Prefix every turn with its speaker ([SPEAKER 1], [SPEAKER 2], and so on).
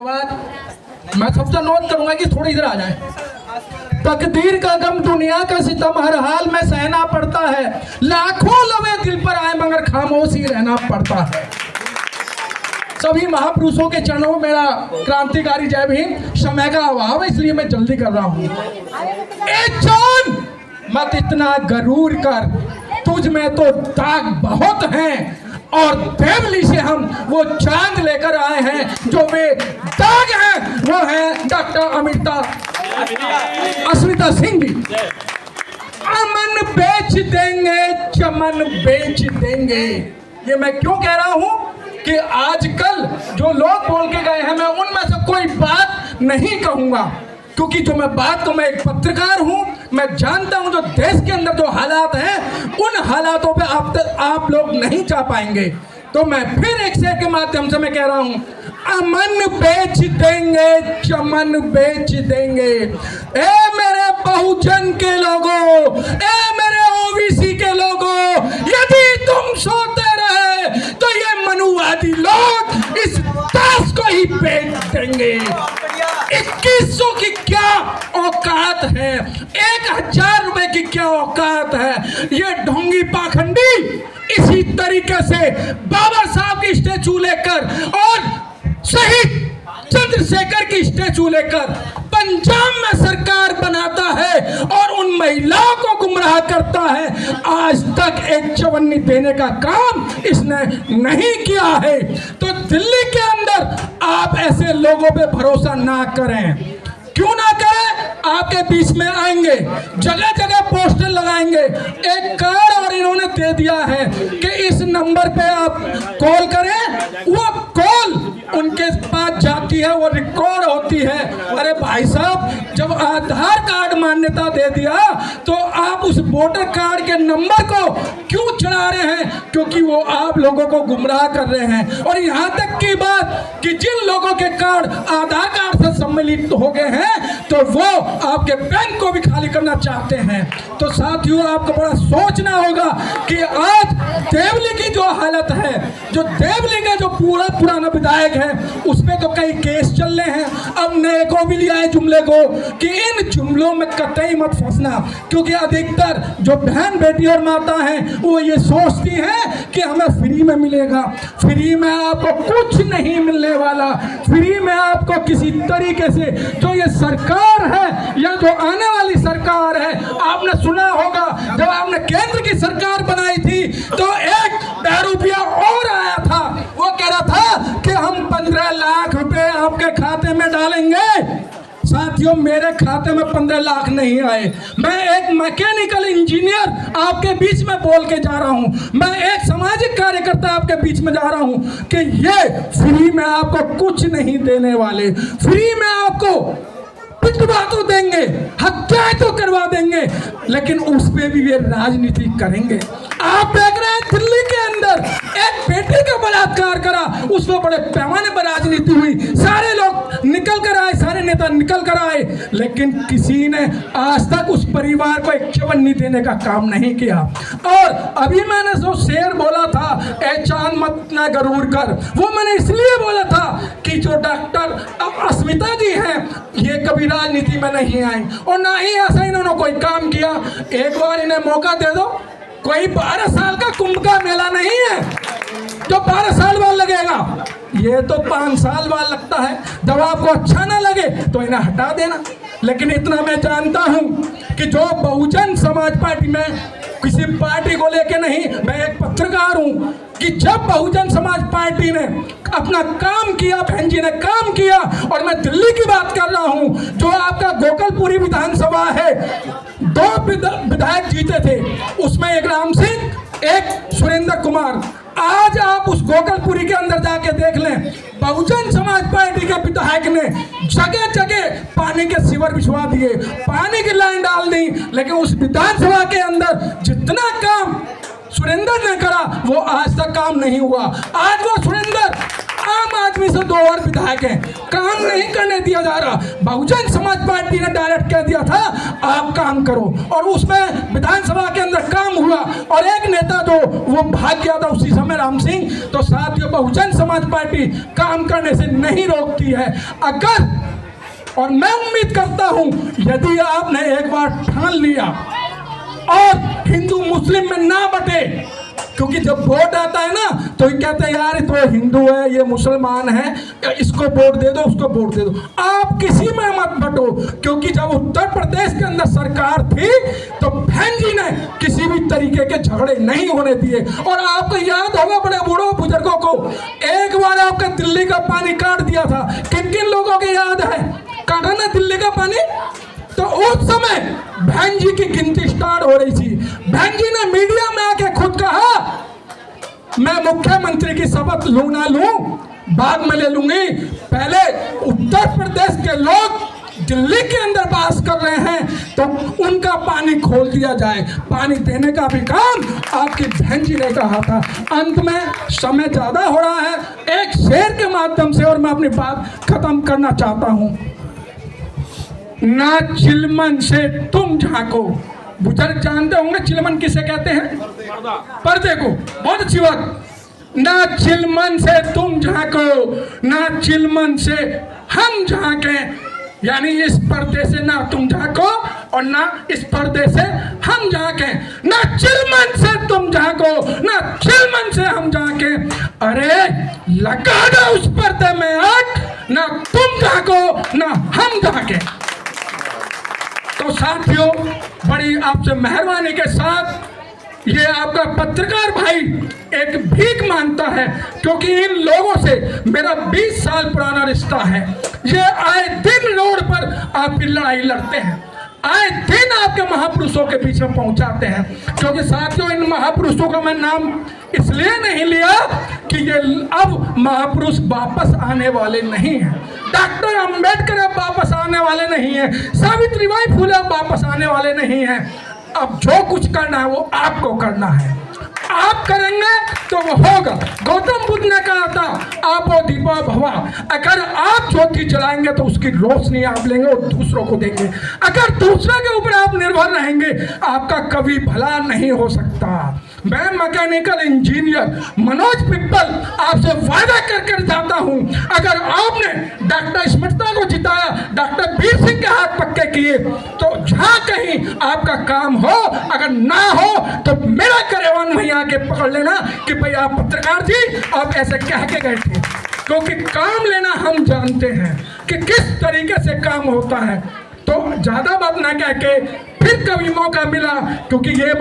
[SPEAKER 1] मैं सबसे अनुरोध करूंगा कि थोड़ी इधर आ जाए। तकदीर का गम, दुनिया का सितम हर हाल में सहना पड़ता है। लाखों लवे दिल पर आए मगर खामोशी रहना पड़ता है। सभी महापुरुषों के चरणों में मेरा क्रांतिकारी जय भीम। समय का अभाव है इसलिए मैं जल्दी कर रहा हूँ। ए जान मत इतना गरूर कर, तुझ में तो दाग बहुत हैं और देवली से हम वो चांद लेकर आए हैं। जो वे दाग हैं वो है डॉक्टर अस्मिता सिंह जी। अमन बेच देंगे, चमन बेच देंगे। ये मैं क्यों कह रहा हूं कि आजकल जो लोग बोल के गए हैं मैं उनमें से कोई बात नहीं कहूंगा, क्योंकि जो मैं बात तो मैं एक पत्रकार हूं, मैं जानता हूं जो देश के अंदर जो हालात हैं उन हालातों पे आप लोग नहीं जा पाएंगे। तो मैं फिर एक शेर के माध्यम से मैं कह रहा हूं, अमन बेच देंगे, चमन बेच देंगे। ए मेरे बहुजन के लोगों, ए मेरे ओबीसी के लोगों, यदि तुम सोते रहे तो ये मनुवादी लोग इस देश को ही बेच देंगे। 2100 की क्या औकात है, 1000 रुपए की क्या औकात है। ये ढोंगी पाखंडी इसी तरीके से बाबा साहब की स्टैचू लेकर और शहीद चंद्रशेखर की स्टैचू लेकर पंजाब में सरकार बनाता है और उन महिलाओं को गुमराह करता है। आज तक एक चवन्नी देने का काम इसने नहीं किया है। तो दिल्ली के अंदर आप ऐसे लोगों पे भरोसा ना करें। क्यों ना करें? आपके बीच में आएंगे, जगह जगह पोस्टर लगाएंगे। एक कार्ड और इन्होंने दे दिया है कि इस नंबर पे आप कॉल करें, वो कॉल उनके पास जाती है, वो रिकॉर्ड होती है। अरे भाई साहब, जब आधार कार्ड मान्यता दे दिया तो आप उस वोटर कार्ड के नंबर को क्यों चढ़ा रहे हैं? क्योंकि वो आप लोगों को गुमराह कर रहे हैं। और यहाँ तक की बात कि जिन लोगों के कार्ड आधार कार्ड से सम्मिलित हो गए हैं तो वो आपके बैंक को भी खाली करना चाहते हैं। तो साथियों, आपको बड़ा सोचना होगा कि आज देवली की जो हालत है, जो देवली का जो पूरा पुराना विधायक है उस पे तो कई केस चल रहे हैं। अब नए को भी लिया है जुमले को कि इन जुमलों में कतई मत फंसना, क्योंकि अधिकतर जो बहन बेटी और माता हैं वो ये सोचती हैं कि हमें फ्री में मिलेगा। फ्री में आपको कुछ नहीं मिलने वाला। फ्री में आपको किसी तरीके से जो ये सरकार है या जो आने वाली सरकार है, आपने सुना होगा जब आपने केंद्र की सरकार बनाई थी तो 1 रुपया और आया था। वो कह रहा था कि हम 15 लाख रुपए आपके खाते में डालेंगे। साथियों, मेरे खाते में 15 लाख नहीं आए। मैं एक मैकेनिकल इंजीनियर आपके बीच में बोल के जा रहा हूं। मैं एक सामाजिक कार्यकर्ता आपके बीच में जा रहा हूं कि ये फ्री में आपको कुछ नहीं देने वाले। फ्री में आपको पिटवा तो देंगे, हत्याएं तो करवा देंगे, लेकिन उस पे भी वे राजनीति करेंगे। आप देख रहे हैं दिल्ली के अंदर एक बेटी का बलात्कार करा, उस पर बड़े पैमाने पर राजनीति हुई। सारे लोग निकल कर आए, सारे नेता निकल कर आए, लेकिन किसी ने आज तक उस परिवार को एक चवन्नी देने का काम नहीं किया। और अभी मैंने जो शेर बोला था, ए चांद मत ना गरूर कर, वो मैंने इसलिए बोला था कि जो डॉक्टर अस्मिता जी हैं ये कभी राजनीति में नहीं आई और ना ही ऐसा इन्होंने कोई काम किया। एक बार इन्हें मौका दे दो। कोई 12 साल का कुंभ का मेला नहीं है जो 12 साल बाद लगेगा, ये तो 5 साल बाद लगता है। जब आपको अच्छा ना लगे तो इन्हें हटा देना। लेकिन इतना मैं जानता हूं कि जो बहुजन समाज पार्टी में किसी पार्टी को लेके नहीं, मैं एक पत्रकार हूं, कि जब बहुजन समाज पार्टी ने अपना काम किया, बहन जी ने काम किया, और मैं दिल्ली की बात कर रहा हूं, जो आपका गोकलपुरी विधानसभा है, 2 विधायक जीते थे, उसमें एक राम सिंह, एक सुरेंद्र कुमार। आज आप उस गोकलपुरी के अंदर जाके देख लें, बहुजन समाज पार्टी के विधायक ने जगह जगह पानी के सीवर बिछवा दिए, पानी की लाइन डाल दी, लेकिन उस विधानसभा के अंदर जितना काम सुरेंद्र ने करा वो आज तक काम नहीं हुआ। आज वो सुरेंद्र आम आदमी से 2 और विधायक हैं, काम नहीं करने दिया जा रहा। बहुजन समाज पार्टी ने डायरेक्ट कह दिया था आप काम करो, और उसमें विधानसभा के अंदर काम हुआ और एक नेता जो वो भाग गया था उसी समय, राम सिंह। तो साथियों, बहुजन समाज पार्टी काम करने से नहीं रोकती है। अगर, और मैं उम्मीद करता हूं यदि आपने एक बार ठान लिया और हिंदू मुस्लिम में ना बटे, क्योंकि जब वोट आता है ना तो ये कहते हैं यार ये तो हिंदू है, ये मुसलमान है, इसको वोट दे दो, उसको वोट दे दो। आप किसी में मत बटो, क्योंकि जब उत्तर प्रदेश के अंदर सरकार थी तो बहन जी ने किसी भी तरीके के झगड़े नहीं होने दिए। और आपको याद होगा बड़े बूढ़ों बुजुर्गों को, एक बार आपका दिल्ली का पानी काट दिया था। किन किन लोगों को याद है काटा ना दिल्ली का पानी? तो उस समय बहन जी की गिनती स्टार्ट हो रही थी। बहन जी ने मीडिया में आके खुद कहा मैं मुख्यमंत्री की शपथ लूं ना लूं, बाद में ले लूंगी, पहले उत्तर प्रदेश के लोग दिल्ली के अंदर बास कर रहे हैं तो उनका पानी खोल दिया जाए। पानी देने का भी काम आपकी बहन जी ने कहा था। अंत में समय ज्यादा हो रहा है, एक शेर के माध्यम से और मैं अपनी बात खत्म करना चाहता हूं। ना चिलमन से तुम झांको, बुजुर्ग जानते होंगे चिलमन किसे कहते हैं? पर्दे को। बहुत अच्छी बात। ना चिलमन से तुम झांको, ना चिलमन से हम झांके, यानी इस पर्दे से ना तुम झांको और ना इस पर्दे से हम झांके। ना चिलमन से तुम झांको, ना चिलमन से हम झांके, अरे लगा दो उस पर्दे में आग, ना तुम झांको ना हम झांके। तो साथियों, बड़ी आपसे मेहरबानी के साथ ये आपका पत्रकार भाई एक भीख मांगता है, क्योंकि इन लोगों से मेरा 20 साल पुराना रिश्ता है। ये आए दिन रोड पर आपकी लड़ाई लड़ते हैं, आए दिन आपके महापुरुषों के बीच में पहुंचाते हैं। क्योंकि साथियों, इन महापुरुषों का मैं नाम इसलिए नहीं लिया कि ये अब महापुरुष वापस आने वाले नहीं हैं। डॉक्टर अंबेडकर अब वापस आने वाले नहीं हैं, सावित्रीबाई फुले अब वापस आने वाले नहीं हैं। अब जो कुछ करना है वो आपको करना है, आप करेंगे तो वो होगा। गौतम बुद्ध ने कहा था आपो दीपा भवा, अगर आप ज्योति जलाएंगे तो उसकी रोशनी आप लेंगे और दूसरों को देंगे। अगर दूसरे के ऊपर आप निर्भर रहेंगे आपका कभी भला नहीं हो सकता। मैं मैकेनिकल इंजीनियर मनोज पिप्पल आपसे वादा कर जाता हूं, अगर आपने डॉक्टर स्मृता को जिताया, डॉक्टर वीर सिंह के हाथ पक्के किए, तो जहां कहीं आपका काम हो, अगर ना हो तो मेरा करेवान वहीं आके पकड़ लेना कि भाई आप पत्रकार जी आप ऐसे कह के गए थे। क्योंकि काम लेना हम जानते हैं कि किस तरीके से काम होता है। तो ज्यादा बात ना कह के फिर कभी मौका मिला, क्योंकि ये